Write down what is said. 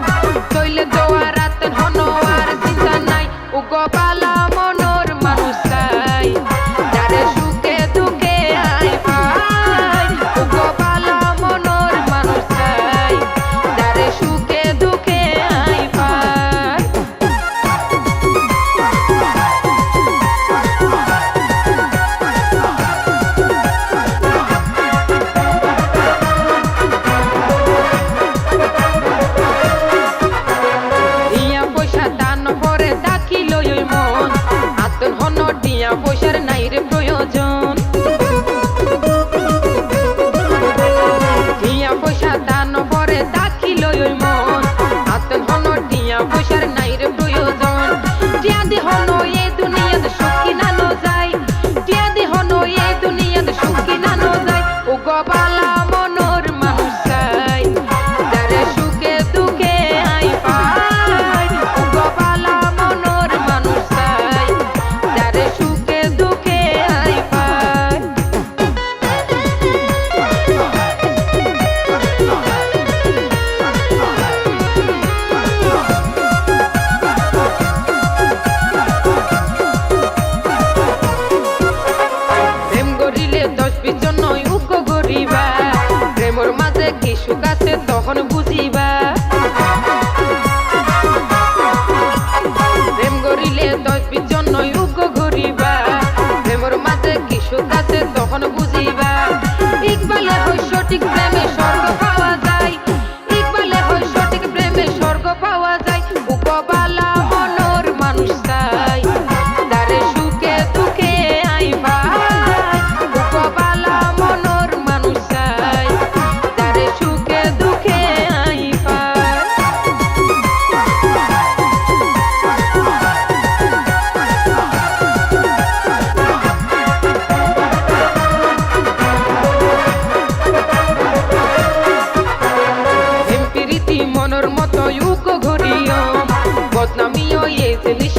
মন চইলে দোয়া রাতেন হনো আর চিন্তা নাই উগো বালা মনোর মানুষ চাই যারে সুখে দুঃখে আই পাই উগো বালা মনোর মানুষ চাই যারে সুখে দুঃখে আই পাই পয়সার নাই রে প্রয়োজন টিয়া পয়সা দান পরে দাখিল ওই মন আতন হন টিয়া পয়সার নাই রে প্রয়োজন টিয়া দি হন এই দুনিয়াতে সুখী নানো যায় টিয়া দি হন এই দুনিয়াতে সুখী নানো যায় ও গবালা মনোর মানুষ চাই যারে সুখে দুঃখে আই পাই ও গবালা মনোর মানুষ চাই যারে সুখে দুঃখে আই পাই প্রেম গরিলে 10-20 জন নয় উগ্র গরিবা প্রেমর মাঝে কি সুখ আছে তখন বুঝিবা প্রেম গরিলে 10-20 জন নয় উগ্র গরিবা প্রেমর মাঝে কি সুখ আছে তখন বুঝিবা ইকবালে হয় সঠিক প্রেমে স্বর্গ পাওয়া যায় ইকবালে হয় সঠিক প্রেমে স্বর্গ পাওয়া যায় উপবালা মনোর মানুষ চাই যারে সুখে দুঃখে আই পাই উপবালা মনোর মানুষ চাই যারে সুখে দুঃখে আই পাই মনের মতো ইউকো ঘুরিও বদনামিও এই জিনিস